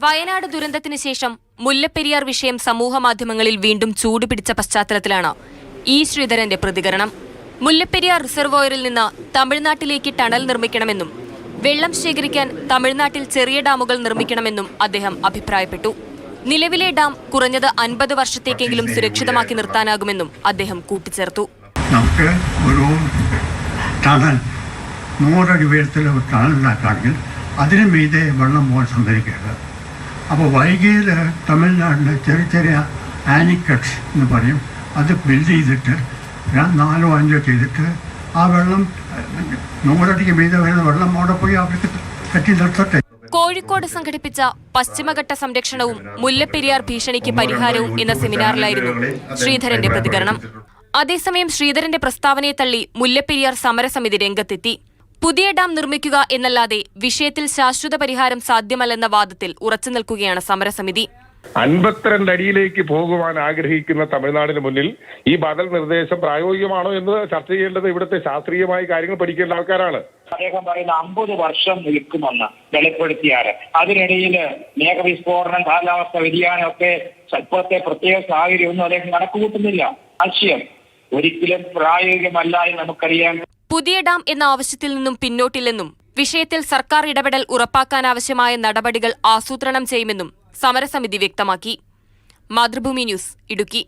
വയനാട് ദുരന്തത്തിന് ശേഷം മുല്ലപ്പെരിയാർ വിഷയം സമൂഹമാധ്യമങ്ങളിൽ വീണ്ടും ചൂടുപിടിച്ച പശ്ചാത്തലത്തിലാണ് ശ്രീധരന്റെ പ്രതികരണം. മുല്ലപ്പെരിയാർ റിസർവോയറിൽ നിന്ന് തമിഴ്നാട്ടിലേക്ക് ടണൽ നിർമ്മിക്കണമെന്നും വെള്ളം ശേഖരിക്കാൻ തമിഴ്നാട്ടിൽ ചെറിയ ഡാമുകൾ നിർമ്മിക്കണമെന്നും അദ്ദേഹം അഭിപ്രായപ്പെട്ടു. നിലവിലെ ഡാം കുറഞ്ഞത് 50 വർഷത്തേക്കെങ്കിലും സുരക്ഷിതമാക്കി നിർത്താനാകുമെന്നും അദ്ദേഹം കൂട്ടിച്ചേർത്തു. നമുക്ക് ഒരു ടണൽ 100 അടി ഉയരത്തിൽ ഒരു ടണലുണ്ടാക്കുകയാണെങ്കിൽ അതിന് മീതെ വെള്ളം പോകാൻ സംഭവിക്കരുത്. അപ്പോൾ വൈകിയിൽ തമിഴ്നാട്ടിൽ ചെറിയ ചെറിയ ആനിക്കട്ട്സ് എന്ന് പറയും, അത് ബിൽഡ് ചെയ്തിട്ട് 4 or 5 ചെയ്തിട്ട് ആ വെള്ളം 100 അടിക്ക് മീതെ വരുന്ന വെള്ളം അവിടെ പോയി അവർക്ക് കെട്ടി നിർത്തട്ടെ. കോഴിക്കോട് സംഘടിപ്പിച്ച പശ്ചിമഘട്ട സംരക്ഷണവും മുല്ലപ്പെരിയാർ ഭീഷണിക്ക് പരിഹാരവും എന്ന സെമിനാറിലായിരുന്നു ശ്രീധരന്റെ പ്രതികരണം. അതേസമയം ശ്രീധരന്റെ പ്രസ്താവനയെ തള്ളി മുല്ലപ്പെരിയാർ സമരസമിതി രംഗത്തെത്തി. പുതിയ ഡാം നിർമ്മിക്കുക എന്നല്ലാതെ വിഷയത്തിൽ ശാശ്വത പരിഹാരം സാധ്യമല്ലെന്ന വാദത്തിൽ ഉറച്ചുനിൽക്കുകയാണ് സമരസമിതി. 52 അടിയിലേക്ക് പോകുവാൻ ആഗ്രഹിക്കുന്ന തമിഴ്നാടിന് മുന്നിൽ ഈ ബദൽ നിർദ്ദേശം പ്രായോഗികമാണോ എന്ന് ചർച്ച ചെയ്യേണ്ടത് ഇവിടുത്തെ ശാസ്ത്രീയമായ കാര്യങ്ങൾ പഠിക്കേണ്ട ആൾക്കാരാണ്. അദ്ദേഹം പറയുന്ന 50 വർഷം നിൽക്കുമെന്ന് വെളിപ്പെടുത്തിയാൽ അതിനിടയിൽ മേഘവിസ്ഫോടനം, കാലാവസ്ഥ വ്യതിയാനം ഒക്കെ ഇപ്പോഴത്തെ പ്രത്യേക സാഹചര്യമൊന്നും അദ്ദേഹം കണക്കുകൂട്ടുന്നില്ല. ആശയം ഒരിക്കലും പ്രായോഗികമല്ല എന്ന് നമുക്കറിയാം. പുതിയ ഡാം എന്ന ആവശ്യത്തിൽ നിന്നും പിന്നോട്ടില്ലെന്നും വിഷയത്തിൽ സർക്കാർ ഇടപെടൽ ഉറപ്പാക്കാനാവശ്യമായ നടപടികൾ ആസൂത്രണം ചെയ്യുമെന്നും സമരസമിതി വ്യക്തമാക്കി. മാതൃഭൂമി ന്യൂസ്, ഇടുക്കി.